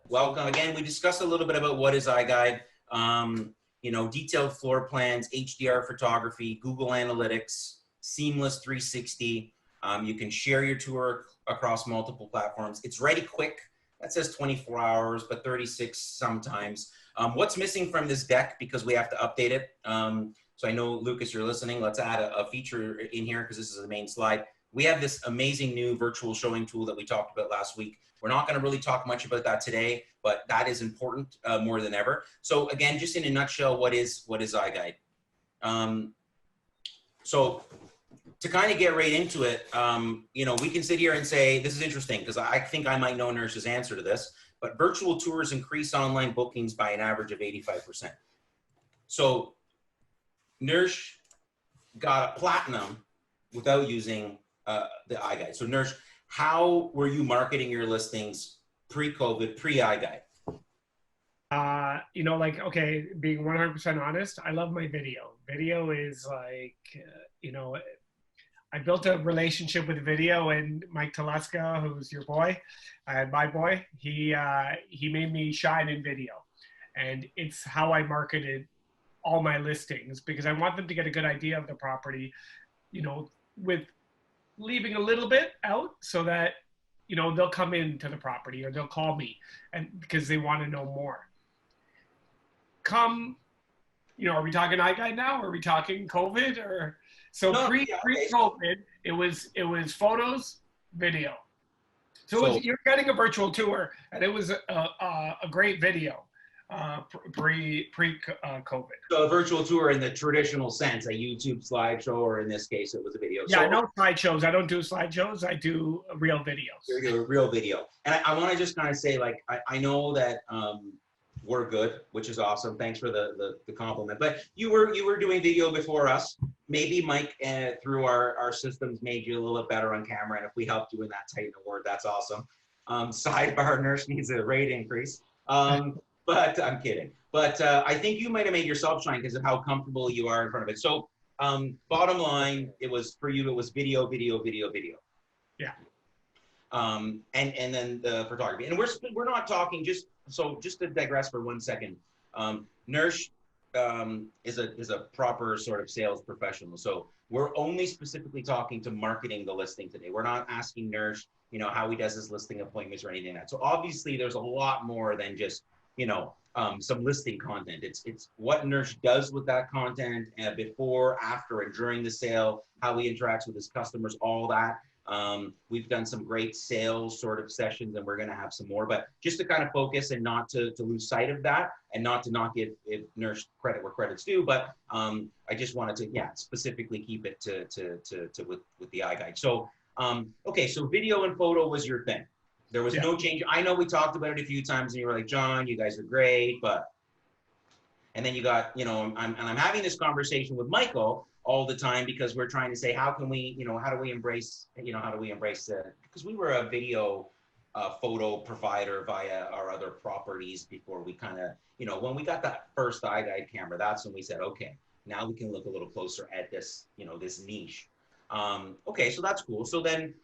Welcome again. We discussed a little bit about what is iGuide, detailed floor plans, HDR photography, Google Analytics, seamless 360. You can share your tour across multiple platforms. It's ready quick. That says 24 hours, but 36 sometimes. What's missing from this deck, because we have to update it. So I know, Lucas, you're listening. Let's add a feature in here because this is the main slide. We have this amazing new virtual showing tool that we talked about last week. We're not going to really talk much about that today, but that is important more than ever. So again, just in a nutshell, what is iGuide? So to kind of get right into it, we can sit here and say, this is interesting because I think I might know Nursh's answer to this, but virtual tours increase online bookings by an average of 85%. So Nursh got a platinum without using the iGuide. So Nursh, how were you marketing your listings pre-COVID, pre-iGuide? Okay, being 100% honest, I love my video. Video is like, I built a relationship with video, and Mike Teleska, who's your boy, and my boy, he made me shine in video. And it's how I marketed all my listings, because I want them to get a good idea of the property, with leaving a little bit out so that, they'll come into the property or they'll call me, and because they want to know more. Are we talking iGuide now? Or are we talking COVID? Or so no, pre-COVID, it was photos, video. So you're getting a virtual tour, and it was a great video. Pre-COVID. So a virtual tour in the traditional sense, a YouTube slideshow, or in this case, it was a video. Yeah, so, no slideshows. I don't do slideshows. I do real videos. You do a real video. And I want to just kind of say, like, I know that we're good, which is awesome. Thanks for the compliment. But you were doing video before us. Maybe Mike, through our systems, made you a little bit better on camera. And if we helped you in that Titan Award, that's awesome. Sidebar, Nursh needs a rate increase. But I'm kidding. But I think you might have made yourself shine because of how comfortable you are in front of it. So bottom line, it was video. Yeah. And then the photography. And we're not talking just to digress for 1 second. Nursh is a proper sort of sales professional. So we're only specifically talking to marketing the listing today. We're not asking Nursh, how he does his listing appointments or anything like that. So obviously there's a lot more than just some listing content. It's what Nursh does with that content before, after, and during the sale, how he interacts with his customers, all that. We've done some great sales sort of sessions, and we're going to have some more, but just to kind of focus and not to lose sight of that, and not to not give Nursh credit where credit's due. But I just wanted to, specifically keep it to with the iGuide. So, okay. So video and photo was your thing. There was no change. I know we talked about it a few times, and you were like, John, you guys are great, and then you got, I'm having this conversation with Michael all the time because we're trying to say, how do we embrace, because we were a video photo provider via our other properties before we kind of, when we got that first iGuide camera, that's when we said, okay, now we can look a little closer at this, this niche. Okay, so that's cool. So then,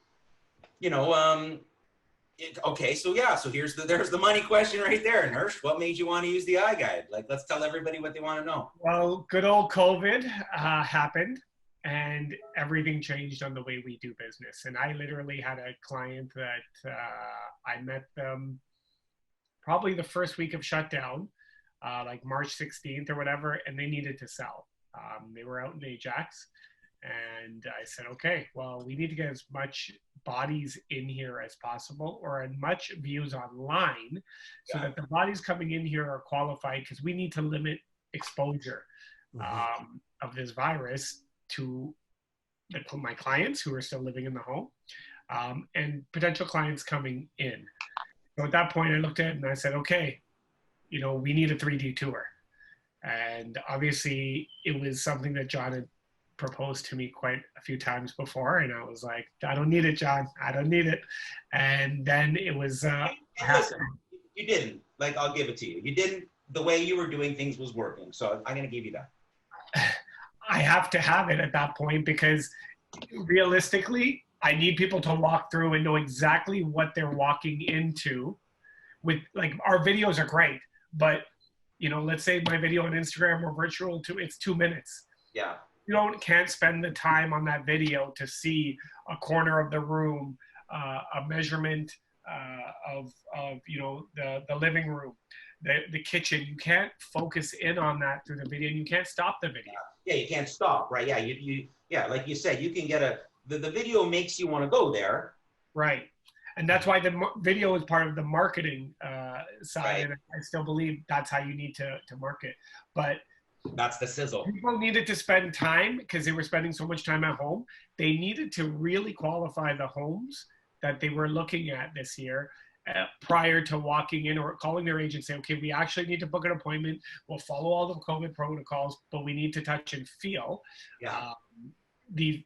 okay, so there's the money question right there, Nursh. What made you want to use the iGuide? Like, let's tell everybody what they want to know. Well, good old COVID happened, and everything changed on the way we do business. And I literally had a client that I met them probably the first week of shutdown, like March 16th or whatever, and they needed to sell. They were out in Ajax. And I said, okay, well, we need to get as much bodies in here as possible, or as much views online, so that the bodies coming in here are qualified, because we need to limit exposure of this virus to my clients who are still living in the home, and potential clients coming in. So at that point, I looked at it and I said, okay, we need a 3D tour. And obviously, it was something that John had proposed to me quite a few times before, and I was like, I don't need it, John. I don't need it. And then it was listen, you didn't, like, I'll give it to you. You didn't, the way you were doing things was working. So I'm going to give you that. I have to have it at that point because realistically, I need people to walk through and know exactly what they're walking into. With like our videos are great, but let's say my video on Instagram or virtual too, it's 2 minutes. Yeah. You can't spend the time on that video to see a corner of the room, a measurement of the living room, the kitchen. You can't focus in on that through the video, and you can't stop the video. Yeah, you can't stop, right? Yeah, yeah, like you said, you can get the video makes you want to go there. Right. And that's why the video is part of the marketing side. Right. And I still believe that's how you need to market. But that's the sizzle. People needed to spend time because they were spending so much time at home. They needed to really qualify the homes that they were looking at this year prior to walking in or calling their agent, say, okay, we actually need to book an appointment. We'll follow all the COVID protocols, but we need to touch and feel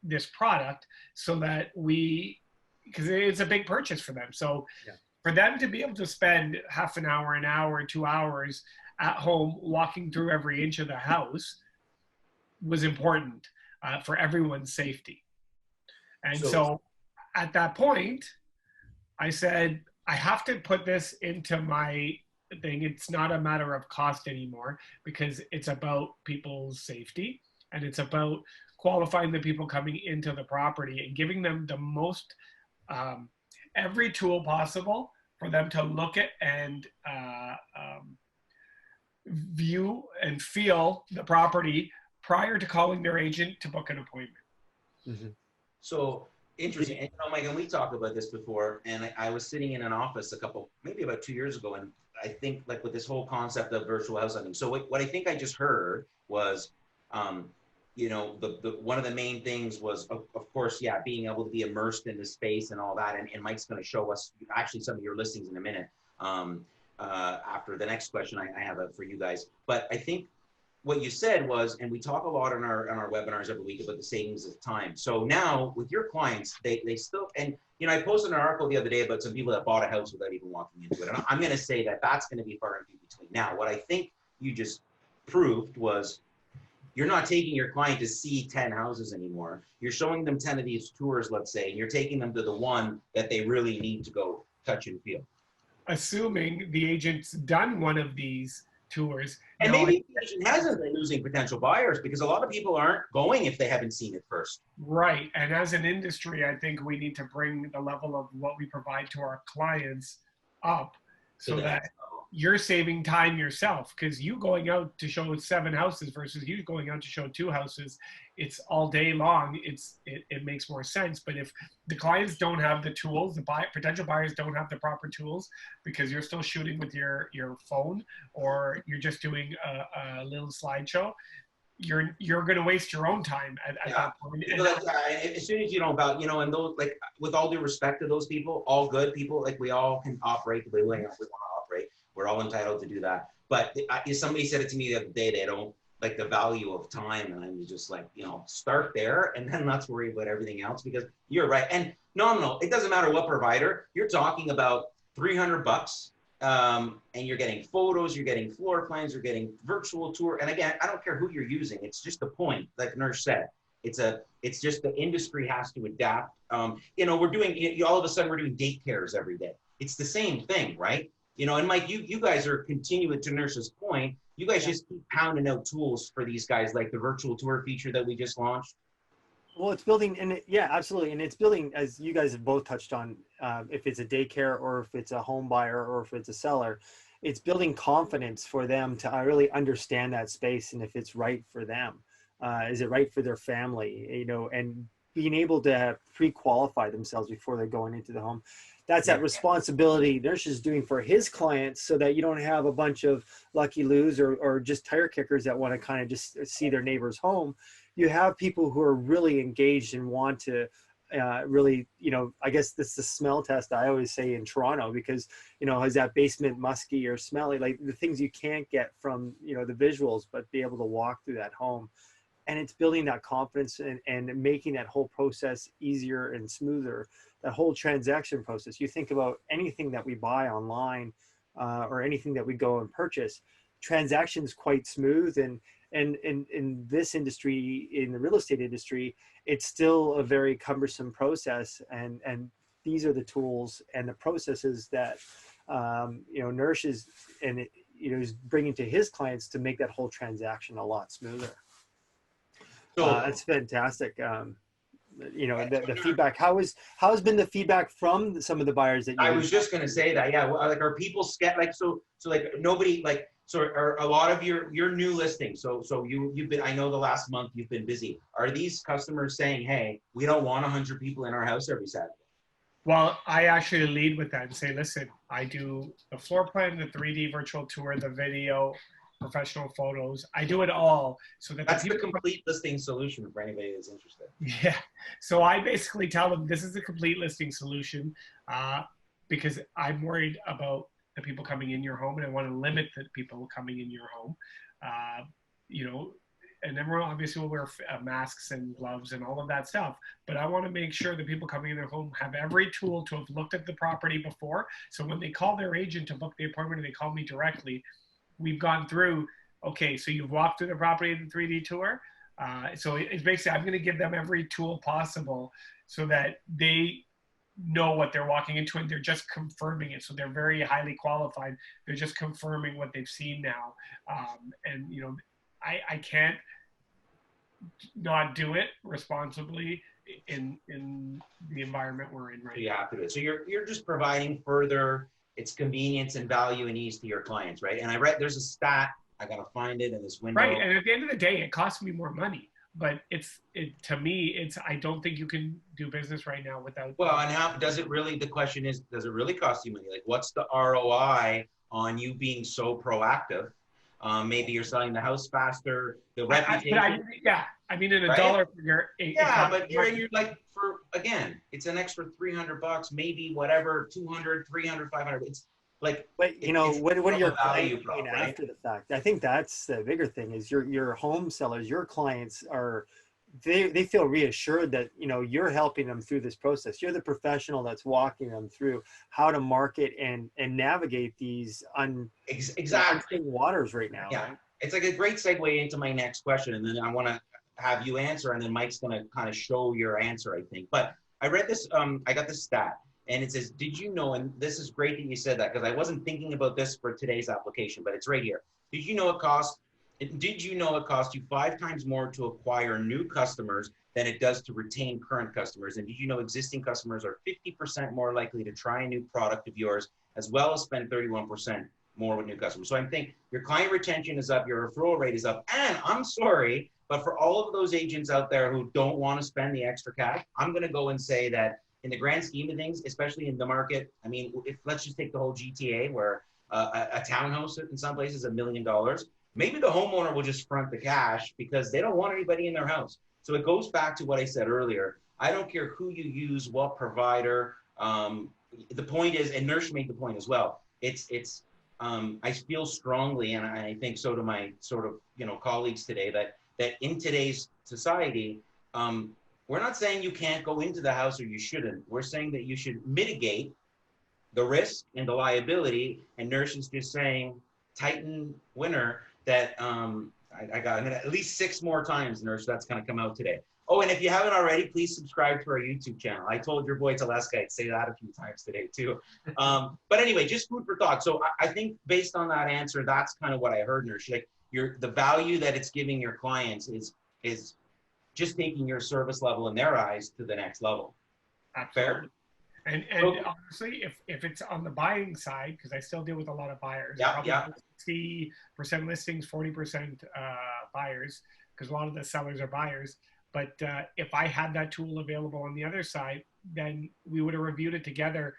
this product so that because it's a big purchase for them. So for them to be able to spend half an hour, 2 hours at home walking through every inch of the house was important for everyone's safety. And so at that point, I said, I have to put this into my thing. It's not a matter of cost anymore because it's about people's safety and it's about qualifying the people coming into the property and giving them the most, every tool possible for them to look at and view and feel the property prior to calling their agent to book an appointment. Mm-hmm. So interesting. And Mike, and we talked about this before, and I was sitting in an office maybe about 2 years ago, and I think like with this whole concept of virtual house hunting. So what I think I just heard was, the one of the main things was, of course, being able to be immersed in the space and all that. And Mike's going to show us actually some of your listings in a minute after the next question I have for you guys. But I think what you said was, and we talk a lot on our webinars every week about the savings of time. So now with your clients, they still, and I posted an article the other day about some people that bought a house without even walking into it. And I'm going to say that that's going to be far and few between. Now, what I think you just proved was you're not taking your client to see 10 houses anymore. You're showing them 10 of these tours, let's say, and you're taking them to the one that they really need to go touch and feel. Assuming the agent's done one of these tours. And maybe the agent hasn't been losing potential buyers because a lot of people aren't going if they haven't seen it first. Right. And as an industry, I think we need to bring the level of what we provide to our clients up so that you're saving time yourself, because you going out to show 7 houses versus you going out to show 2 houses, it's all day long. It makes more sense. But if the clients don't have the tools, potential buyers don't have the proper tools because you're still shooting with your phone or you're just doing a little slideshow, you're going to waste your own time at that point. As soon as you know about, and those, like, with all due respect to those people, all good people, like we all can operate the way we want to operate. We're all entitled to do that. But somebody said it to me the other day, they don't like the value of time. And I'm just like, start there and then let's worry about everything else, because you're right. And nominal, it doesn't matter what provider, you're talking about $300. And you're getting photos, you're getting floor plans, you're getting virtual tour. And again, I don't care who you're using. It's just the point, like Nurse said. It's just the industry has to adapt. We're doing, all of a sudden we're doing daycares every day. It's the same thing, right? And Mike, you guys are continuing to Nurse's point. You guys just keep pounding out tools for these guys, like the virtual tour feature that we just launched. Well, it's building, and absolutely. And it's building, as you guys have both touched on, if it's a daycare or if it's a home buyer or if it's a seller, it's building confidence for them to really understand that space and if it's right for them. Is it right for their family, and being able to pre-qualify themselves before they're going into the home. That's that responsibility Nurse is doing for his clients, so that you don't have a bunch of lucky loos or just tire kickers that want to kind of just see their neighbor's home. You have people who are really engaged and want to really, I guess this is the smell test I always say in Toronto, because, is that basement musky or smelly, like the things you can't get from, the visuals, but be able to walk through that home. And it's building that confidence and making that whole process easier and smoother, that whole transaction process. You think about anything that we buy online or anything that we go and purchase, transaction's quite smooth. And And in this industry, in the real estate industry, it's still a very cumbersome process. And these are the tools and the processes that, Nourish is, is bringing to his clients to make that whole transaction a lot smoother. So That's fantastic. The feedback. How has been the feedback from some of the buyers that you? I was just going to say that. Yeah. Like, are people scared? Like, so like nobody like, so are a lot of your new listings. So you've been, I know the last month you've been busy. Are these customers saying, hey, we don't want 100 people in our house every Saturday? Well, I actually lead with that and say, listen, I do the floor plan, the 3D virtual tour, the video, professional photos. I do it all so that that's the complete listing solution for anybody that's interested. Yeah. So I basically tell them this is the complete listing solution because I'm worried about the people coming in your home and I want to limit the people coming in your home. And everyone obviously will wear masks and gloves and all of that stuff. But I want to make sure the people coming in their home have every tool to have looked at the property before. So when they call their agent to book the appointment and they call me directly, we've gone through, okay, so you've walked through the property in the 3D tour. So it's basically, I'm going to give them every tool possible so that they know what they're walking into and they're just confirming it. So they're very highly qualified. They're just confirming what they've seen now. I can't not do it responsibly in the environment we're in right now. You have to do it. So you're just providing further its convenience and value and ease to your clients, right? And I read there's a stat, I gotta find it in this window. Right, and at the end of the day, it costs me more money. But to me, I don't think you can do business right now without. Well, and how does it really? The question is, does it really cost you money? Like, what's the ROI on you being so proactive? Maybe you're selling the house faster. The reputation. I mean, in a right? dollar figure. But you're like, again, it's an extra $300, maybe whatever, 200, 300, 500. It's like, but what are your clients doing after the fact? I think that's the bigger thing is your home sellers, your clients are, they feel reassured that, you're helping them through this process. You're the professional that's walking them through how to market and navigate these exactly waters right now. Yeah. Right? It's like a great segue into my next question. And then I want to have you answer, and then Mike's going to kind of show your answer, I think. But I read this, I got this stat, and it says, did you know, and this is great that you said that, because I wasn't thinking about this for today's application, but it's right here. Did you know it costs you 5 times more to acquire new customers than it does to retain current customers? And did you know existing customers are 50% more likely to try a new product of yours, as well as spend 31% more with new customers? So I'm thinking your client retention is up, your referral rate is up, and I'm sorry, but for all of those agents out there who don't want to spend the extra cash, I'm going to go and say that in the grand scheme of things, especially in the market, I mean, let's just take the whole GTA where a townhouse in some places is $1 million. Maybe the homeowner will just front the cash because they don't want anybody in their house. So it goes back to what I said earlier. I don't care who you use, what provider. The point is, and Nursh made the point as well. I feel strongly, and I think so do my sort of colleagues today, that in today's society, we're not saying you can't go into the house or you shouldn't. We're saying that you should mitigate the risk and the liability. And Nursh is just saying, Titan winner, that I got at least 6 more times, Nurse, that's going to come out today. Oh, and if you haven't already, please subscribe to our YouTube channel. I told your boy Teleska I'd say that a few times today too. But anyway, just food for thought. So I think based on that answer, that's kind of what I heard, Nurse. Like the value that it's giving your clients is just taking your service level in their eyes to the next level. Absolutely. Fair? And honestly, if it's on the buying side, because I still deal with a lot of buyers, 60% listings, 40% buyers, because a lot of the sellers are buyers. But if I had that tool available on the other side, then we would have reviewed it together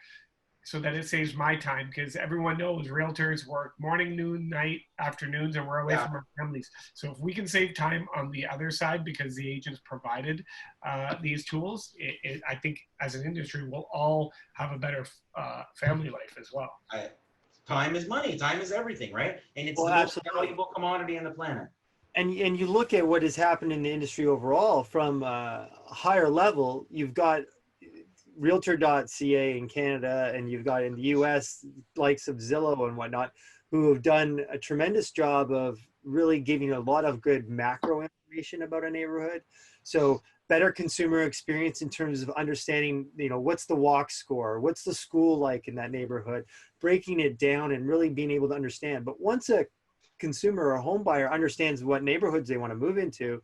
so that it saves my time, because everyone knows realtors work morning, noon, night, afternoons, and we're away from our families. So if we can save time on the other side because the agents provided these tools, I think as an industry, we'll all have a better family life as well. Time is money. Time is everything, right? And it's the most valuable commodity on the planet. And you look at what has happened in the industry overall from a higher level, you've got Realtor.ca in Canada, and you've got in the US likes of Zillow and whatnot, who have done a tremendous job of really giving a lot of good macro information about a neighborhood. So better consumer experience in terms of understanding, you know, what's the walk score, what's the school like in that neighborhood, breaking it down and really being able to understand. But once a consumer or a home buyer understands what neighborhoods they want to move into,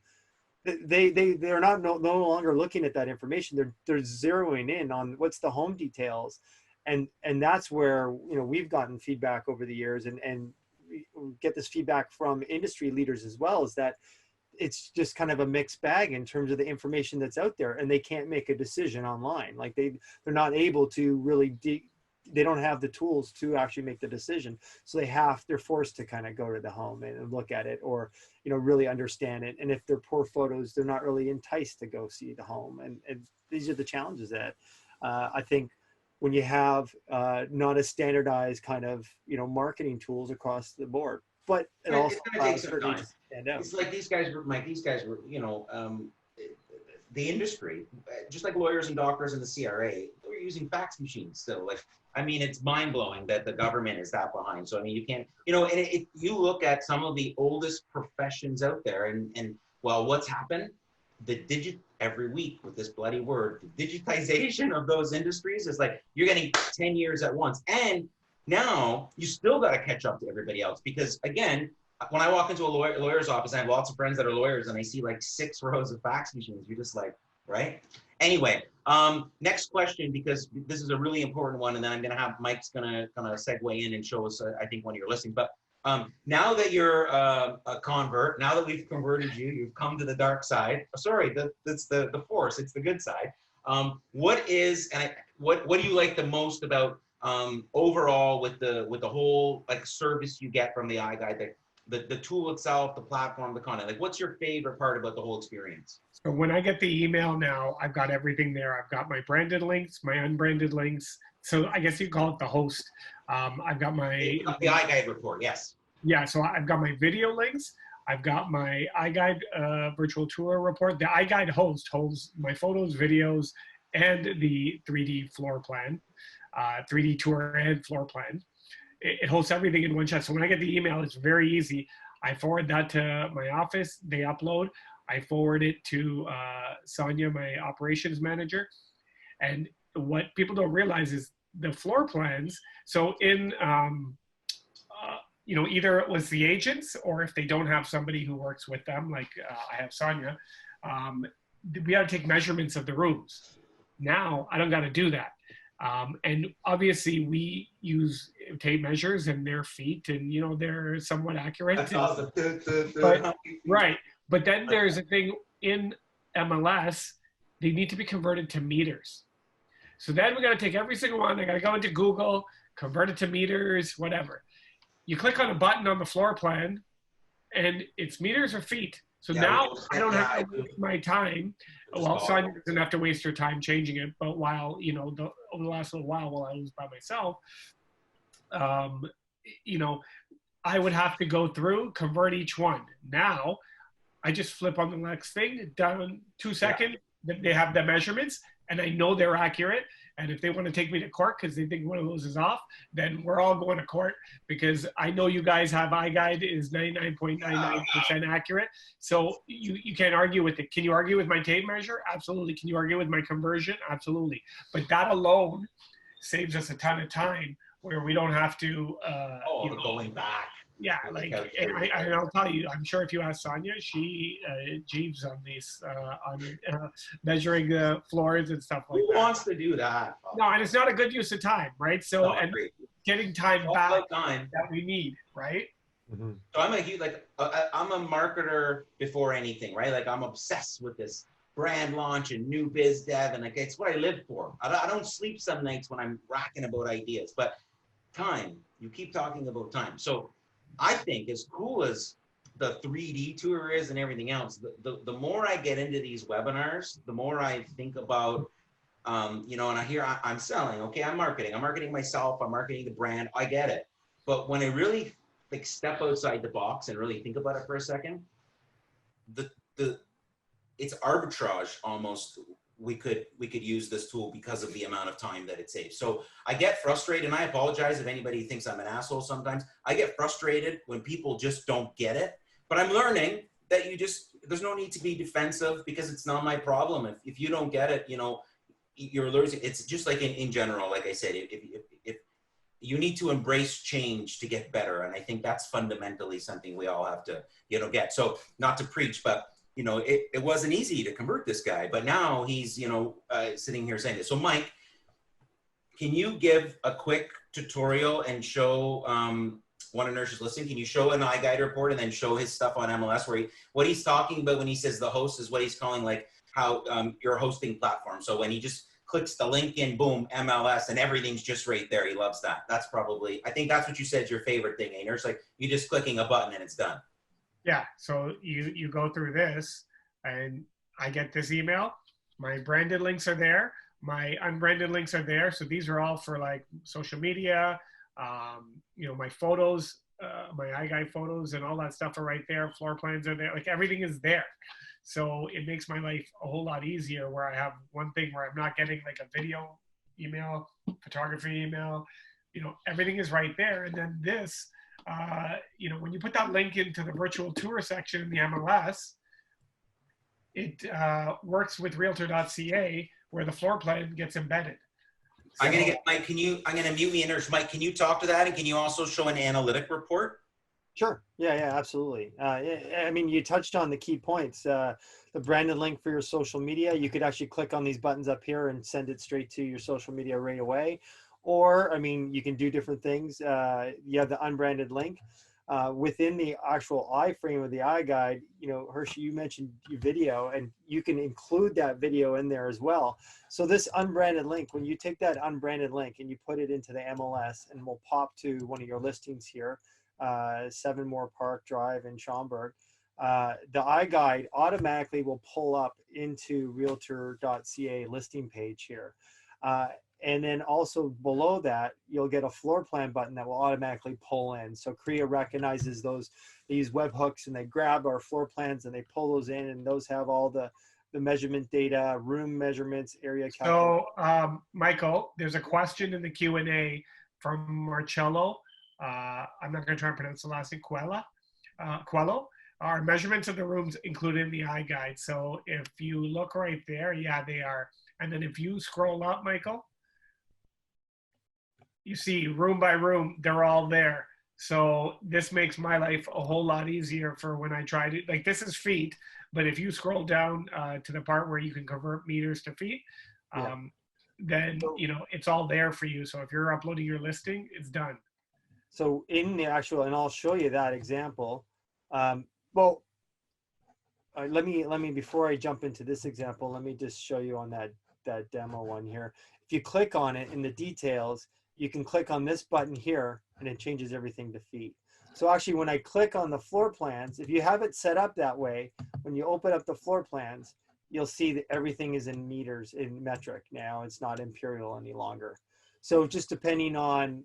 they're not no longer looking at that information. They're zeroing in on what's the home details, and that's where, you know, we've gotten feedback over the years, and we get this feedback from industry leaders as well, is that it's just kind of a mixed bag in terms of the information that's out there, and they can't make a decision online. Like they're not able to really they don't have the tools to actually make the decision. So they're forced to kind of go to the home and look at it, or, you know, really understand it. And if they're poor photos, they're not really enticed to go see the home. And these are the challenges that I think when you have not a standardized kind of, you know, marketing tools across the board, but it also allows certain agents to stand out. It's like these guys were, Mike, you know, the industry, just like lawyers and doctors in the CRA, they're using fax machines still. Like, I mean, it's mind blowing that the government is that behind. So, I mean, you can't, you know, and you look at some of the oldest professions out there, and well, what's happened? Every week with this bloody word, the digitization of those industries is like, you're getting 10 years at once. And now you still got to catch up to everybody else, because again, when I walk into a lawyer's office, I have lots of friends that are lawyers, and I see like 6 rows of fax machines. You're just like, right? Anyway, next question, because this is a really important one, and then I'm going to have Mike's going to kind of segue in and show us, I think, one of your listings. But now that you're a convert, now that we've converted you, you've come to the dark side. Sorry, that's the force. It's the good side. What do you like the most about overall with the whole like service you get from the iGuide? The tool itself, the platform, the content, like what's your favorite part about the whole experience? So when I get the email now, I've got everything there. I've got my branded links, my unbranded links. So I guess you call it the host. I've got my the iGuide report, yes. Yeah, so I've got my video links. I've got my iGuide virtual tour report. The iGuide host holds my photos, videos, and the 3D floor plan, 3D tour and floor plan. It hosts everything in one shot. So when I get the email, it's very easy. I forward that to my office. They upload. I forward it to Sonia, my operations manager. And what people don't realize is the floor plans. So in, you know, either it was the agents, or if they don't have somebody who works with them, like I have Sonia, we got to take measurements of the rooms. Now I don't got to do that. And obviously we use tape measures, and their feet, and, you know, they're somewhat accurate. That's awesome. But, right. But then there's a thing in MLS, they need to be converted to meters. So then we got to take every single one. I got to go into Google, convert it to meters, whatever. You click on a button on the floor plan, and it's meters or feet. So now I don't have to waste my time. Well, Sonia doesn't have to waste her time changing it. But while, you know, over the last little while I was by myself, you know, I would have to go through, convert each one. Now I just flip on the next thing, down 2 seconds, they have the measurements, and I know they're accurate. And if they want to take me to court because they think one of those is off, then we're all going to court, because I know you guys have iGuide is 99.99% accurate. So you can't argue with it. Can you argue with my tape measure? Absolutely. Can you argue with my conversion? Absolutely. But that alone saves us a ton of time, where we don't have to, you know, going back. Yeah, like, and I'll tell you, I'm sure if you ask Sonia, she jeeves on these, on measuring the floors and stuff like that. Who wants to do that? No, and it's not a good use of time, right? So, No, and getting time back time that we need, right? Mm-hmm. So I'm a huge, like, I'm a marketer before anything, right? Like, I'm obsessed with this brand launch and new biz dev, and like, it's what I live for. I don't sleep some nights when I'm racking about ideas, but time, you keep talking about time. So I think as cool as the 3D tour is and everything else, the more I get into these webinars, the more I think about, you know, and I hear I'm selling, okay, I'm marketing myself, I'm marketing the brand, I get it. But when I really like step outside the box and really think about it for a second, it's arbitrage almost. We could use this tool because of the amount of time that it saves. So I get frustrated, and I apologize if anybody thinks I'm an asshole sometimes. I get frustrated when people just don't get it, But I'm learning that there's no need to be defensive because it's not my problem. If you don't get it, you're losing. It's just like in general, like I said, if you need to embrace change to get better. And I think that's fundamentally something we all have to, get. So not to preach, but it wasn't easy to convert this guy, but now he's, sitting here saying this. So Mike, can you give a quick tutorial and show one of Nurse's listening? Can you show an iGuide report and then show his stuff on MLS where what he's talking about when he says the host is what he's calling like how your hosting platform. So when he just clicks the link in, boom, MLS, and everything's just right there. He loves that. That's probably, I think that's what you said is your favorite thing, eh, Nurse? Like you just clicking a button and it's done. Yeah, so you go through this and I get this email. My branded links are there. My unbranded links are there. So these are all for like social media, my photos, my iGuide photos and all that stuff are right there. Floor plans are there. Like everything is there. So it makes my life a whole lot easier where I have one thing where I'm not getting like a video email, photography email, everything is right there. And then this, when you put that link into the virtual tour section in the MLS, it works with realtor.ca where the floor plan gets embedded. So, I'm going to get Mike, I'm going to mute me in Nurse. Mike, can you talk to that? And can you also show an analytic report? Sure. Yeah, absolutely. I mean, you touched on the key points. The branded link for your social media, you could actually click on these buttons up here and send it straight to your social media right away. Or, I mean, you can do different things. You have the unbranded link. Within the actual iframe of the iGuide, Hershey, you mentioned your video, and you can include that video in there as well. So this unbranded link, when you take that unbranded link and you put it into the MLS, and we'll pop to one of your listings here, 7 Moore Park Drive in Schaumburg, the iGuide automatically will pull up into realtor.ca listing page here. And then also below that, you'll get a floor plan button that will automatically pull in. So CREA recognizes these webhooks and they grab our floor plans and they pull those in, and those have all the measurement data, room measurements, area calculation. So Michael, there's a question in the Q&A from Marcello. I'm not going to try and pronounce the last name, Quello. Are measurements of the rooms included in the iGuide? So if you look right there, yeah, they are. And then if you scroll up, Michael, you see room by room, they're all there. So this makes my life a whole lot easier for when I try to, like this is feet, but if you scroll down to the part where you can convert meters to feet, then, it's all there for you. So if you're uploading your listing, it's done. So in the actual, and I'll show you that example. Let me, before I jump into this example, let me just show you on that demo one here. If you click on it in the details, you can click on this button here and it changes everything to feet. So actually when I click on the floor plans, if you have it set up that way, when you open up the floor plans, you'll see that everything is in meters, in metric now. It's not imperial any longer. So just depending on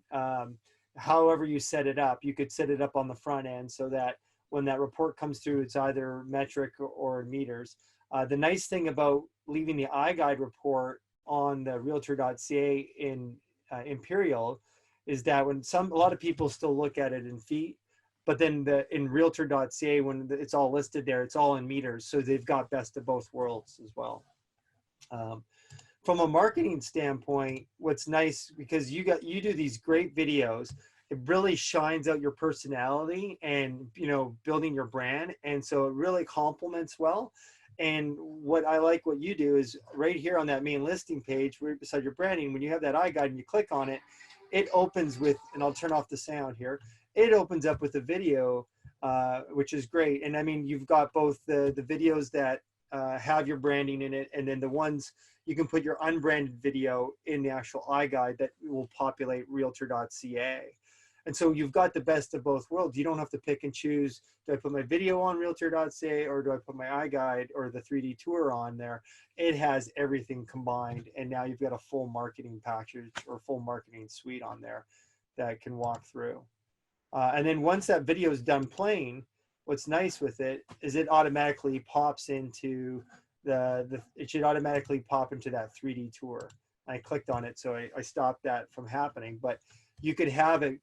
however you set it up, you could set it up on the front end so that when that report comes through, it's either metric or in meters. The nice thing about leaving the iGuide report on the realtor.ca in imperial is that when a lot of people still look at it in feet, but then in realtor.ca, when it's all listed there, it's all in meters. So they've got best of both worlds as well. From a marketing standpoint, what's nice, because you do these great videos, it really shines out your personality and, building your brand. And so it really complements well. And what I like what you do is right here on that main listing page, right beside your branding, when you have that iGuide and you click on it, it opens with, and I'll turn off the sound here, it opens up with a video, which is great. And I mean, you've got both the videos that have your branding in it, and then the ones you can put your unbranded video in the actual iGuide that will populate realtor.ca. And so you've got the best of both worlds. You don't have to pick and choose, do I put my video on realtor.ca or do I put my iGuide or the 3D tour on there? It has everything combined. And now you've got a full marketing package or full marketing suite on there that can walk through. And then once that video is done playing, what's nice with it is it automatically pops into it should automatically pop into that 3D tour. I clicked on it, so I stopped that from happening, but you could have it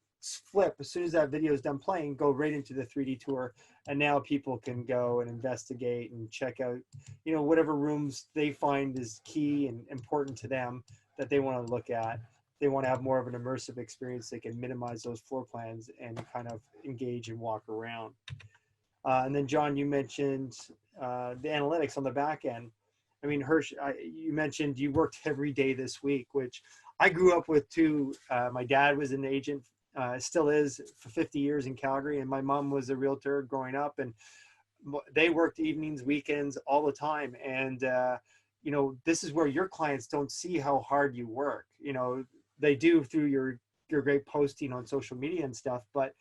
flip as soon as that video is done playing, go right into the 3D tour, and now people can go and investigate and check out, you know, whatever rooms they find is key and important to them that they want to look at. They want to have more of an immersive experience. They can minimize those floor plans and kind of engage and walk around. And then John, you mentioned the analytics on the back end. I mean, Hirsch, you mentioned you worked every day this week, which I grew up with too. My dad was an agent, still is, for 50 years in Calgary, and my mom was a realtor growing up, and they worked evenings, weekends, all the time. And you know, this is where your clients don't see how hard you work. You know, they do through your great posting on social media and stuff, but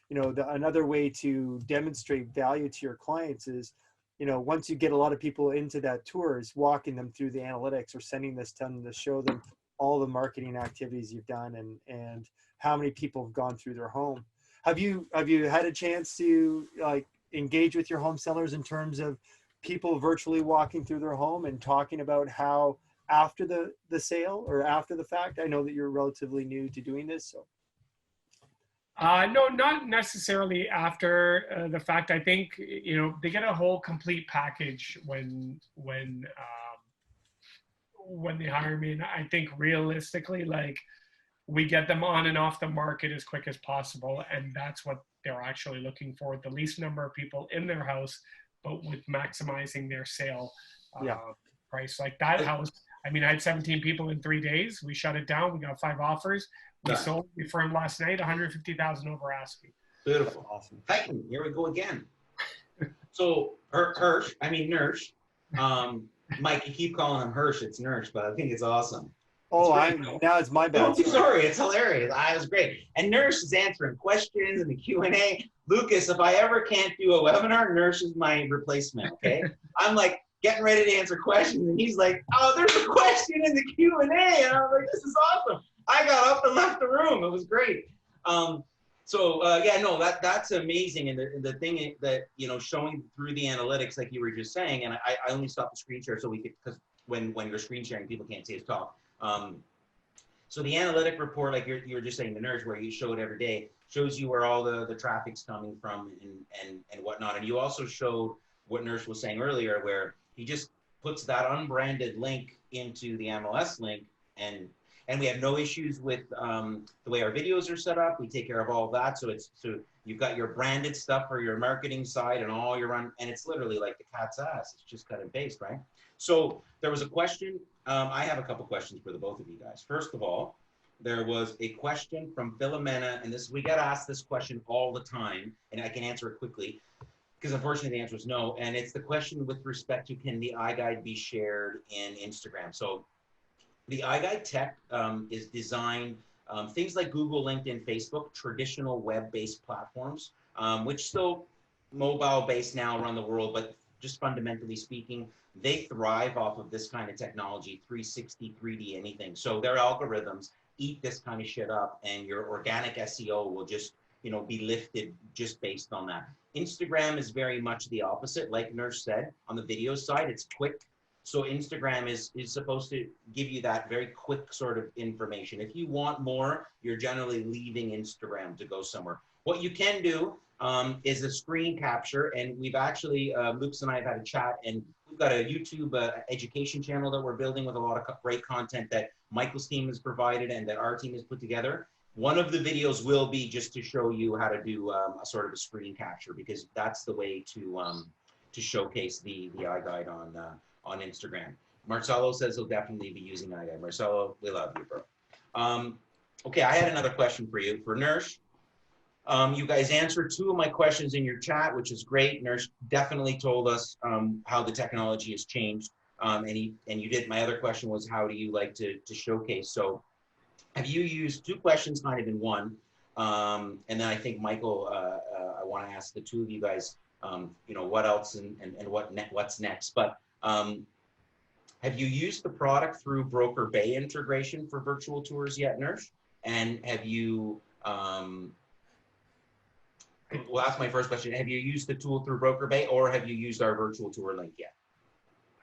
you know, another way to demonstrate value to your clients is, you know, once you get a lot of people into that tour, is walking them through the analytics or sending this to them to show them all the marketing activities you've done and how many people have gone through their home. Have you had a chance to like engage with your home sellers in terms of people virtually walking through their home and talking about how after the sale or after the fact? I know that you're relatively new to doing this, so. No, not necessarily after the fact. I think, you know, they get a whole complete package when they hire me. And I think realistically, like, we get them on and off the market as quick as possible. And that's what they're actually looking for. The least number of people in their house, but with maximizing their sale price. Like that house, I mean, I had 17 people in 3 days. We shut it down. We got 5 offers. We sold the firm last night, 150,000 over asking. Beautiful. Awesome. Titan, here we go again. So Hirsch, I mean Nursh. Mike, you keep calling him Hirsch. It's Nursh, but I think it's awesome. Oh, now it's my bad. Oh, sorry, it's hilarious. I was great. And Nursh is answering questions in the Q&A. Lucas, if I ever can't do a webinar, Nursh is my replacement, okay? I'm like getting ready to answer questions, and he's like, oh, there's a question in the Q&A. And I was like, this is awesome. I got up and left the room. It was great. Yeah, no, that's amazing. And the thing that, you know, showing through the analytics, like you were just saying, and I only stopped the screen share so we could, because when you're screen sharing, people can't see us talk. So the analytic report, like you were just saying, the Nursh, where you show it every day, shows you where all the traffic's coming from and whatnot. And you also showed what Nursh was saying earlier, where he just puts that unbranded link into the MLS link, and we have no issues with the way our videos are set up. We take care of all of that. So you've got your branded stuff for your marketing side and all your and it's literally like the cat's ass. It's just cut and paste, right? So there was a question. I have a couple questions for the both of you guys. First of all, there was a question from Philomena, and we get asked this question all the time, and I can answer it quickly because unfortunately the answer is no. And it's the question with respect to, can the iGuide be shared in Instagram? So the iGuide tech is designed, things like Google, LinkedIn, Facebook, traditional web-based platforms, which still mobile-based now around the world, but just fundamentally speaking, they thrive off of this kind of technology, 360, 3D, anything. So their algorithms eat this kind of shit up, and your organic SEO will just, you know, be lifted just based on that. Instagram is very much the opposite. Like Nursh said, on the video side, it's quick. So Instagram is supposed to give you that very quick sort of information. If you want more, you're generally leaving Instagram to go somewhere. What you can do is a screen capture, and we've actually, Lucas and I have had a chat, and we've got a YouTube education channel that we're building with a lot of great content that Michael's team has provided and that our team has put together. One of the videos will be just to show you how to do a sort of a screen capture, because that's the way to showcase the iGuide on Instagram. Marcelo says he'll definitely be using iGuide. Marcelo, we love you, bro. Okay, I had another question for you, for Nursh. You guys answered 2 of my questions in your chat, which is great. Nursh definitely told us how the technology has changed. And you did, my other question was, how do you like to showcase? So have you used 2 questions kind of in one? And then I think Michael, I want to ask the 2 of you guys, you know, what else and what's next. But have you used the product through Broker Bay integration for virtual tours yet, Nursh? And have you, well, that's my first question. Have you used the tool through Broker Bay, or have you used our virtual tour link yet?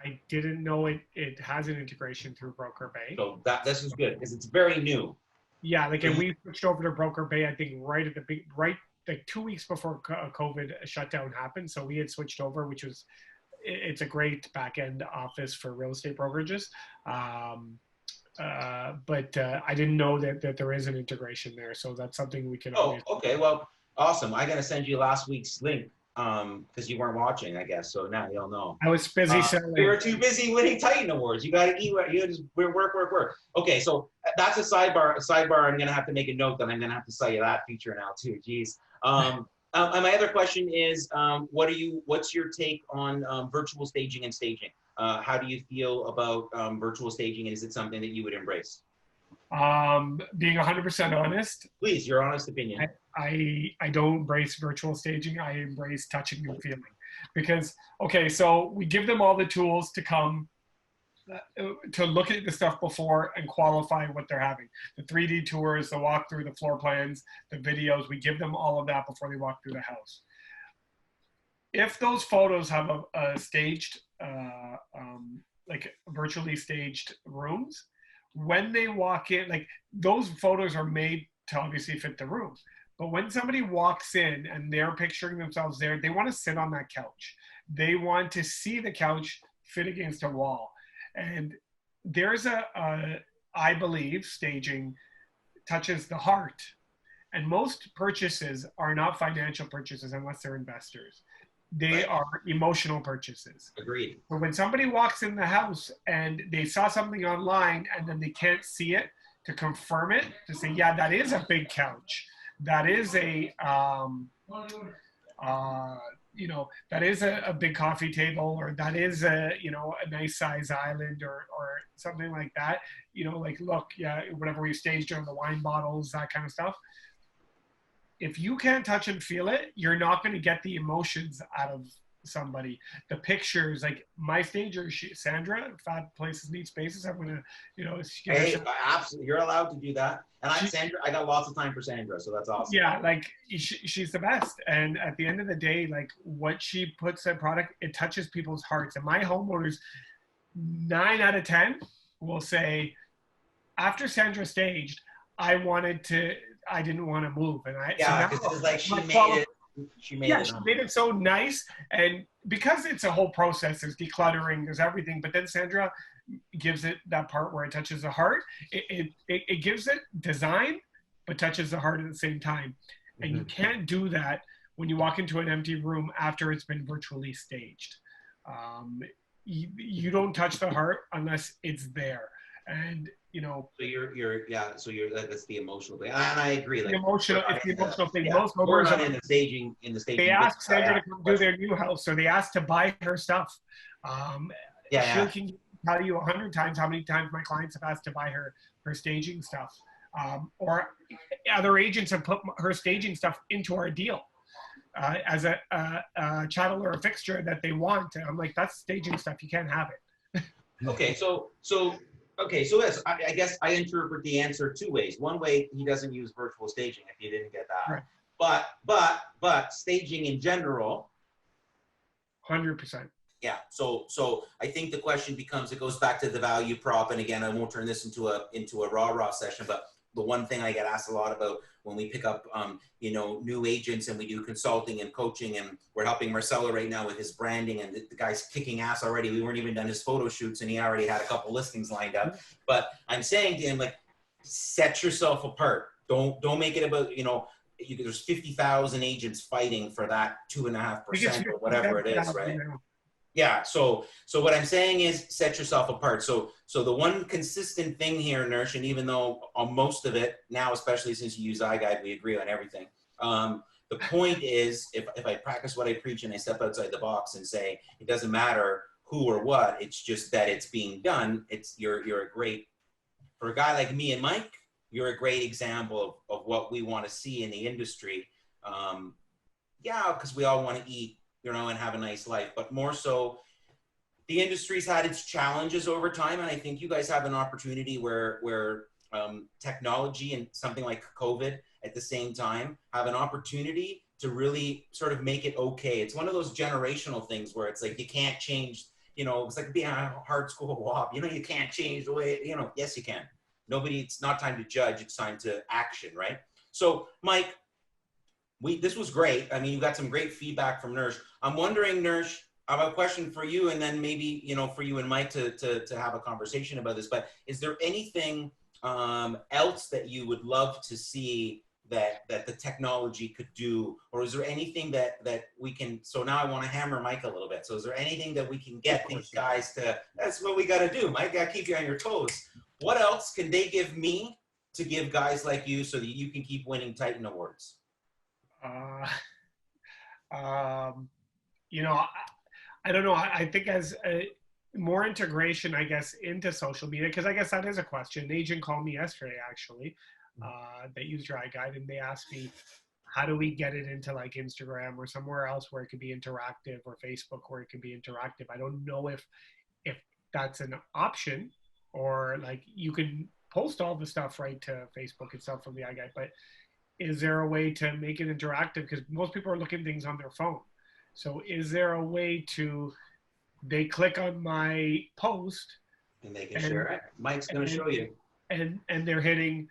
I didn't know it has an integration through Broker Bay. So this is good, because it's very new. Yeah, like, and we switched over to Broker Bay, I think, right at the big, right like 2 weeks before COVID shutdown happened. So we had switched over, which was, it's a great back end office for real estate brokerages. But I didn't know that there is an integration there. So that's something we can Oh, always. okay. Well, awesome. I gotta send you last week's link because you weren't watching, I guess. So now you'll know. I was busy You selling. were too busy winning Titan Awards. You gotta eat. You just work. Okay, so that's a sidebar. I'm gonna have to make a note that I'm gonna have to sell you that feature now too. Jeez. And my other question is, what's your take on virtual staging and staging? How do you feel about virtual staging, and is it something that you would embrace? Being 100% honest, Please, your honest opinion. I don't embrace virtual staging. I embrace touching and feeling, because, okay, so we give them all the tools to come to look at the stuff before and qualify what they're having. The 3D tours, the walkthrough, the floor plans, the videos, we give them all of that before they walk through the house. If those photos have a staged, like virtually staged rooms, when they walk in, like, those photos are made to obviously fit the room. But when somebody walks in and they're picturing themselves there, they want to sit on that couch. They want to see the couch fit against a wall. And there's I believe staging touches the heart. And most purchases are not financial purchases unless they're investors. They are emotional purchases. Agreed. So when somebody walks in the house and they saw something online and then they can't see it, to confirm it, to say, yeah, that is a big couch. That is a, that is a big coffee table, or that is a nice size island, or something like that. Like, look, yeah, whatever we staged on the wine bottles, that kind of stuff. If you can't touch and feel it, you're not going to get the emotions out of somebody. The pictures, like my stager, Sandra, Fat Places Need Spaces, I'm going to, hey, absolutely, you're allowed to do that. And Sandra, I got lots of time for Sandra, so that's awesome. Yeah, like she's the best. And at the end of the day, like, what she puts in product, it touches people's hearts. And my homeowners, 9 out of 10 will say, after Sandra staged, I didn't want to move. And because it was like she made it so nice. And because it's a whole process, there's decluttering, there's everything. But then Sandra gives it that part where it touches the heart. It gives it design, but touches the heart at the same time. And you can't do that when you walk into an empty room after it's been virtually staged. You don't touch the heart unless it's there. And so that's the emotional thing, and I agree. It's like the emotional thing. Yeah. Most we're not in the staging. They ask Sandra to come do their new house, or they ask to buy her she can tell you 100 times how many times my clients have asked to buy her staging stuff, or other agents have put her staging stuff into our deal as a chattel or a fixture that they want. And I'm like, that's staging stuff. You can't have it. Okay, so yes, I guess I interpret the answer 2 ways. One way, he doesn't use virtual staging, if you didn't get that. Right. But staging in general. 100%. Yeah. So I think the question becomes, it goes back to the value prop. And again, I won't turn this into a rah session, but the one thing I get asked a lot about when we pick up, new agents and we do consulting and coaching, and we're helping Marcelo right now with his branding, and the guy's kicking ass already. We weren't even done his photo shoots and he already had a couple listings lined up. But I'm saying to him, like, set yourself apart. Don't make it about, there's 50,000 agents fighting for that 2.5% or whatever it is, right? Yeah. So what I'm saying is, set yourself apart. So the one consistent thing here, Nersh, and even though on most of it now, especially since you use iGuide, we agree on everything. The point is, if I practice what I preach and I step outside the box and say, it doesn't matter who or what, it's just that it's being done. You're a great, for a guy like me and Mike, you're a great example of what we want to see in the industry. Because we all want to eat, and have a nice life, but more so, the industry's had its challenges over time. And I think you guys have an opportunity where technology and something like COVID at the same time have an opportunity to really sort of make it okay. It's one of those generational things where it's like, you can't change, it's like being a hard school WAP, you can't change the way, yes, you can. it's not time to judge, it's time to action, right? So Mike, this was great. I mean, you got some great feedback from Nersh. I'm wondering, Nersh, I have a question for you, and then maybe, you know, for you and Mike to have a conversation about this, but is there anything else that you would love to see that the technology could do, or is there anything that we can, so now I want to hammer Mike a little bit. So is there anything that we can get these guys to, that's what we got to do, Mike, got to keep you on your toes. What else can they give me to give guys like you so that you can keep winning Titan Awards? You know, I don't know. I think as more integration, I guess, into social media, because I guess that is a question. An agent called me yesterday, actually, that used your iGuide, and they asked me, how do we get it into like Instagram or somewhere else where it could be interactive, or Facebook where it can be interactive? I don't know if that's an option, or like you can post all the stuff right to Facebook itself from the iGuide, but is there a way to make it interactive? Because most people are looking at things on their phone. So is there a way to, they click on my post and they can share it? Mike's going to show you. And they're hitting,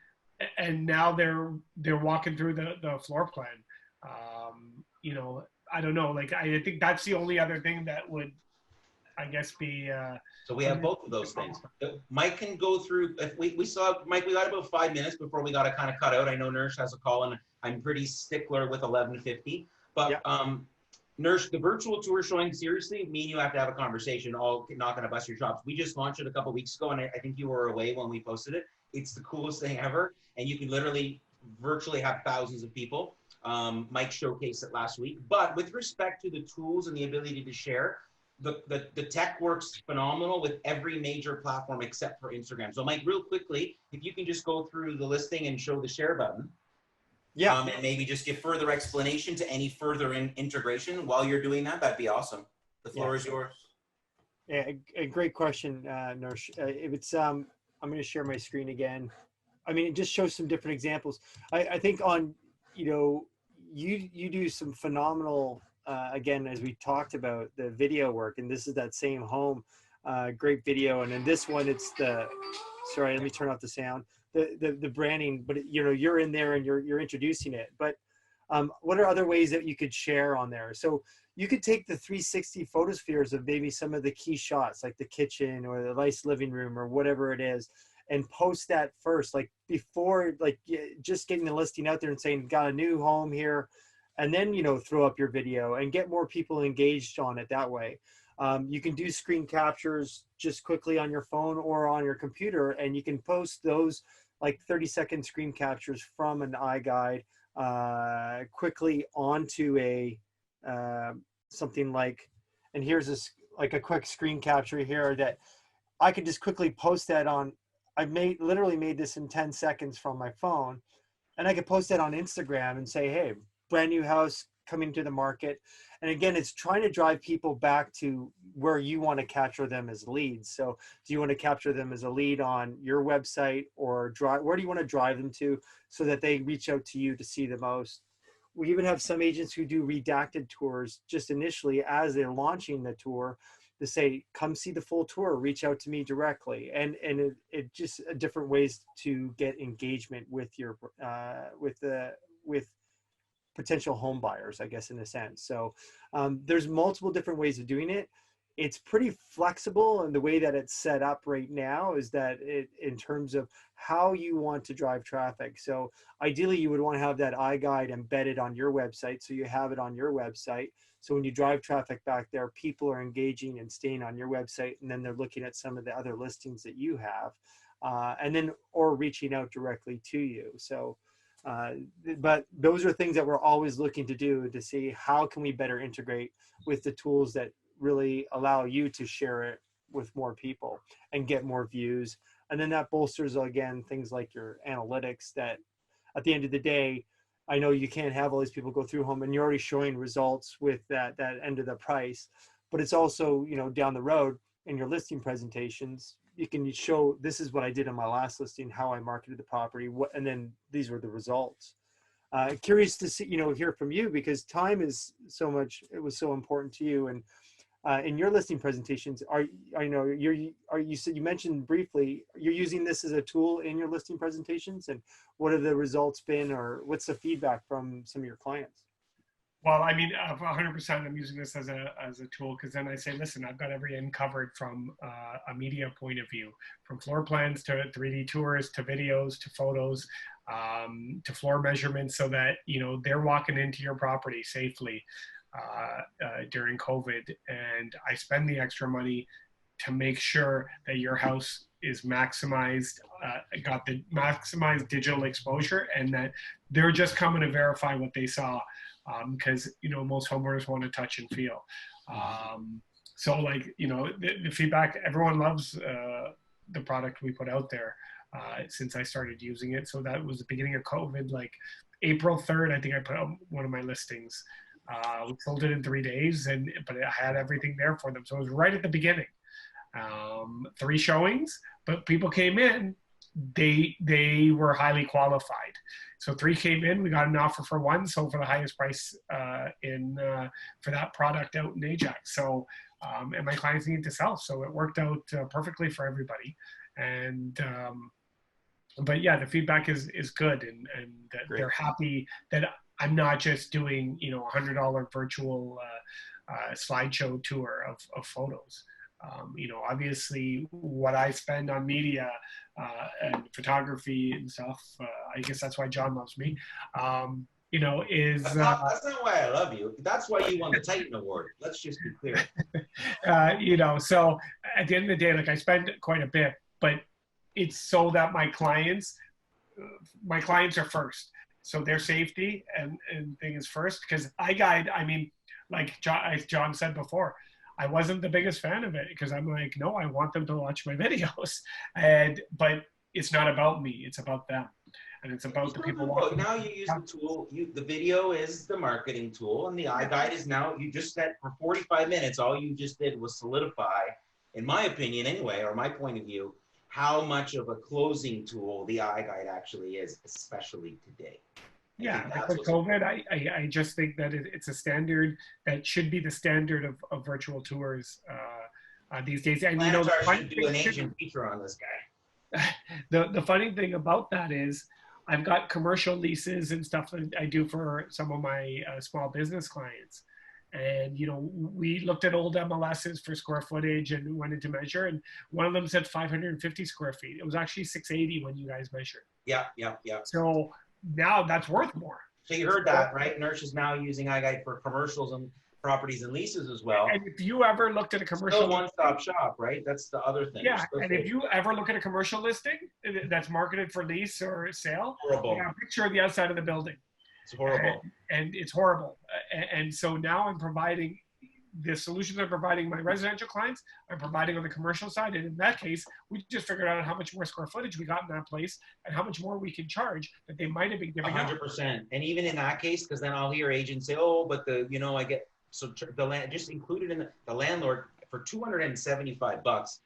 and now they're walking through the floor plan. You know, I don't know. Like, I think that's the only other thing that would, I guess, be. So we have both of those things. Mike can go through. If we saw Mike, we got about 5 minutes before we got to kind of cut out. I know Nersh has a call, and I'm pretty stickler with 11:50. But Nersh, the virtual tour showing, seriously, me and you have to have a conversation. All not going to bust your chops. We just launched it a couple weeks ago, and I think you were away when we posted it. It's the coolest thing ever, and you can literally virtually have thousands of people. Mike showcased it last week. But with respect to the tools and the ability to share, the tech works phenomenal with every major platform except for Instagram. So Mike, real quickly, if you can just go through the listing and show the share button. Yeah. And maybe just give further explanation to any further integration while you're doing that, that'd be awesome. The floor is yours. Yeah, a great question, Nersh. If it's, I'm going to share my screen again. I mean, it just shows some different examples. I think on, you know, you do some phenomenal, again, as we talked about, the video work, and this is that same home, great video. And in this one, it's the, sorry, let me turn off the sound, the branding, but you know, you're in there and you're introducing it. But what are other ways that you could share on there? So you could take the 360 photospheres of maybe some of the key shots, like the kitchen or the nice living room or whatever it is, and post that first, like before, like just getting the listing out there and saying, got a new home here. And then, you know, throw up your video and get more people engaged on it that way. You can do screen captures just quickly on your phone or on your computer, and you can post those like 30-second screen captures from an iGuide quickly onto a something like, and here's this like a quick screen capture here that I could just quickly post that on. I literally made this in 10 seconds from my phone, and I could post that on Instagram and say, hey, brand new house coming to the market. And again, it's trying to drive people back to where you want to capture them as leads. So do you want to capture them as a lead on your website, or where do you want to drive them to so that they reach out to you to see the most? We even have some agents who do redacted tours just initially as they're launching the tour to say, come see the full tour, reach out to me directly. And it just different ways to get engagement with your, with potential home buyers, I guess, in a sense. So there's multiple different ways of doing it. It's pretty flexible, and the way that it's set up right now is that in terms of how you want to drive traffic. So ideally you would want to have that iGuide embedded on your website, so you have it on your website. So when you drive traffic back there, people are engaging and staying on your website, and then they're looking at some of the other listings that you have, and then, or reaching out directly to you. So but those are things that we're always looking to do, to see how can we better integrate with the tools that really allow you to share it with more people and get more views. And then that bolsters, again, things like your analytics, that at the end of the day, I know you can't have all these people go through home and you're already showing results with that end of the price, but it's also, you know, down the road in your listing presentations, you can show, this is what I did on my last listing, how I marketed the property, and then these were the results. Curious to see, you know, hear from you, because time is so much, it was so important to you. And in your listing presentations, you know, you said, you mentioned briefly, you're using this as a tool in your listing presentations, and what have the results been, or what's the feedback from some of your clients? Well, I mean, 100%, I'm using this as a tool, because then I say, listen, I've got every end covered from a media point of view, from floor plans to 3D tours to videos to photos to floor measurements, so that, you know, they're walking into your property safely during COVID. And I spend the extra money to make sure that your house is maximized, got the maximized digital exposure, and that they're just coming to verify what they saw. Because, you know, most homeowners want to touch and feel. So, like, you know, the feedback, everyone loves the product we put out there since I started using it. So that was the beginning of COVID, like April 3rd, I think I put out one of my listings. We sold it in 3 days, but it had everything there for them. So it was right at the beginning. 3 showings, but people came in, they were highly qualified. So 3 came in, we got an offer for 1, so for the highest price for that product out in Ajax. So, and my clients needed to sell, so it worked out perfectly for everybody. And, but yeah, the feedback is good, and they're happy that I'm not just doing, you know, $100 virtual slideshow tour of photos. You know, obviously what I spend on media and photography and stuff, I guess that's why John loves me, you know, is... That's not why I love you. That's why you won the Titan Award. Let's just be clear. You know, so at the end of the day, like, I spend quite a bit, but it's so that my clients are first. So their safety and thing is first, because I mean, like John said before, I wasn't the biggest fan of it, because I'm like, no, I want them to watch my videos, but it's not about me, it's about them, and it's about the people watching. Now you use the tool. The video is the marketing tool, and the iGuide is now. You just said for 45 minutes, all you just did was solidify, in my opinion, anyway, or my point of view, how much of a closing tool the iGuide actually is, especially today. Yeah, like with COVID, I just think that it's a standard that should be the standard of virtual tours these days. And you know, the funny do an Asian feature on this guy. The funny thing about that is, I've got commercial leases and stuff that I do for some of my small business clients. And, you know, we looked at old MLSs for square footage and went into measure, and one of them said 550 square feet. It was actually 680 when you guys measured. Yeah. So now that's worth more. So you heard that, right? Nurse is now using iGuide for commercials and properties and leases as well. And if you ever looked at a commercial... Still one-stop shop, right? That's the other thing. Yeah, and if you ever look at a commercial listing that's marketed for lease or sale, horrible. You got a picture of the outside of the building. It's horrible. And it's horrible. And so now I'm providing the solutions I'm providing my residential clients, I'm providing on the commercial side. And in that case, we just figured out how much more square footage we got in that place and how much more we can charge that they might have been giving 100%. And even in that case, because then I'll hear agents say, oh, but I get, so the land just included in the landlord for $275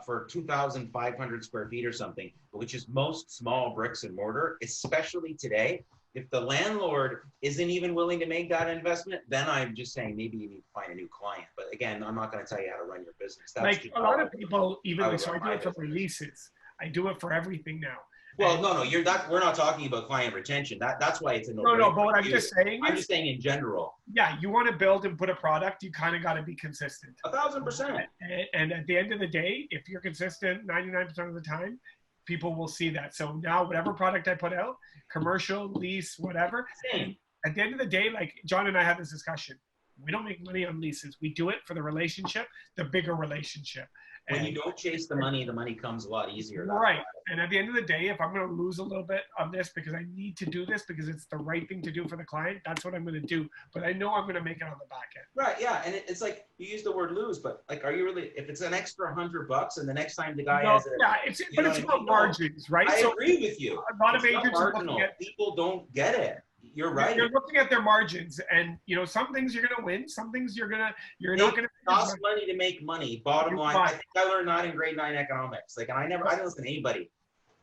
for 2,500 square feet or something, which is most small bricks and mortar, especially today. If the landlord isn't even willing to make that investment, then I'm just saying maybe you need to find a new client. But again, I'm not going to tell you how to run your business. That's like a lot of people, even like, so I do it for my leases. I do it for everything now. Well, no, we're not talking about client retention. That's why it's a no. No, but what I'm just saying I'm just saying in general. Yeah, you want to build and put a product, you kind of got to be consistent. 1,000%. And at the end of the day, if you're consistent 99% of the time, people will see that. So now whatever product I put out, commercial, lease, whatever, same. At the end of the day, like John and I had this discussion, we don't make money on leases. We do it for the relationship, the bigger relationship. When you don't chase the money comes a lot easier. Right. And at the end of the day, if I'm going to lose a little bit on this because I need to do this because it's the right thing to do for the client, that's what I'm going to do. But I know I'm going to make it on the back end. Right. Yeah. And it's like you use the word lose, but like, are you really, if it's an extra $100 and the next time the guy has it. Yeah, but it's about margins, right? I agree with you. A lot of agents are looking at, people don't get it. You're right. You're looking at their margins, and some things you're going to win, some things you're not going to. It costs money to make money. Bottom line, I think I learned that in grade 9 economics. Like, and I didn't listen to anybody.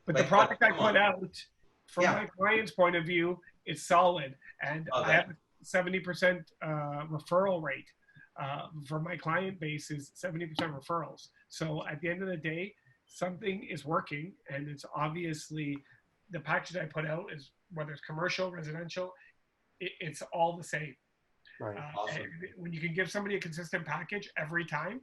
But the product I put out, from my client's point of view, is solid, and I have a 70% referral rate. for my client base is 70% referrals. So at the end of the day, something is working, and it's obviously the package I put out is, whether it's commercial, residential, it's all the same. Right. Awesome. When you can give somebody a consistent package every time,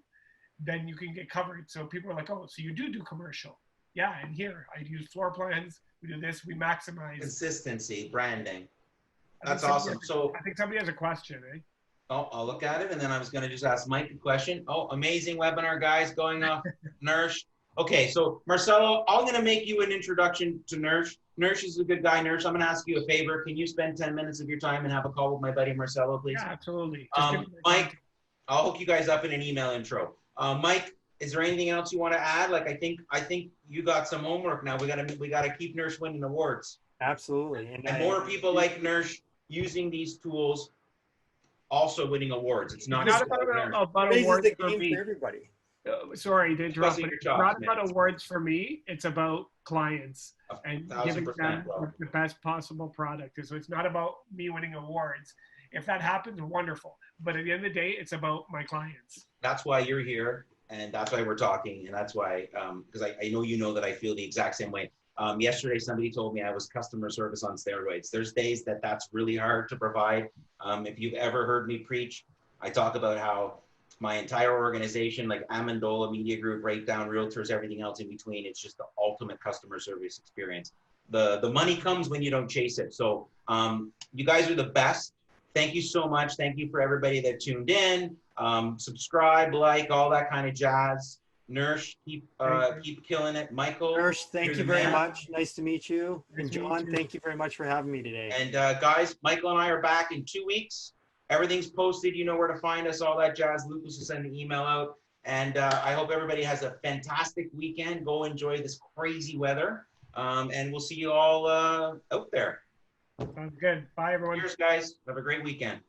then you can get covered. So people are like, oh, so you do commercial. Yeah, and here I use floor plans, we do this, we maximize. Consistency, branding. I That's think awesome. So I think somebody has a question, eh? I'll look at it, and then I was going to just ask Mike a question. Oh, amazing webinar, guys, going off. Nursh. Okay, so Marcelo, I'm going to make you an introduction to Nursh. Nursh is a good guy. Nursh, I'm going to ask you a favor. Can you spend 10 minutes of your time and have a call with my buddy Marcelo, please? Yeah, absolutely. Just give me the Mike, contact. I'll hook you guys up in an email intro. Mike, is there anything else you want to add? Like, I think you got some homework now. We gotta keep Nursh winning awards, Absolutely. and more people like Nursh using these tools, also winning awards. It's not Not just about Nursh. about raises awards the for game me. for everybody. Sorry to interrupt, Busting but your it's chops, not man. about awards for me. It's about clients and giving 1000%, them bro. the best possible product. So it's not about me winning awards. If that happens, wonderful. But at the end of the day, it's about my clients. That's why you're here, and that's why we're talking, and that's why, because I know you know that I feel the exact same way. Yesterday, somebody told me I was customer service on steroids. There's days that's really hard to provide. If you've ever heard me preach, I talk about how my entire organization, like Amendola Media Group, Breakdown, Realtors, everything else in between, it's just the ultimate customer service experience. The money comes when you don't chase it. So you guys are the best. Thank you so much. Thank you for everybody that tuned in. Subscribe, like, all that kind of jazz. Nursh, keep killing it. Michael, Nursh, thank you're you the very man. much. Nice to meet you. Nice And to meet John, you. thank you very much for having me today. And guys, Michael and I are back in 2 weeks. Everything's posted. You know where to find us, all that jazz. Lucas will send an email out. And I hope everybody has a fantastic weekend. Go enjoy this crazy weather. And we'll see you all out there. Sounds good. Bye, everyone. Cheers, guys. Have a great weekend.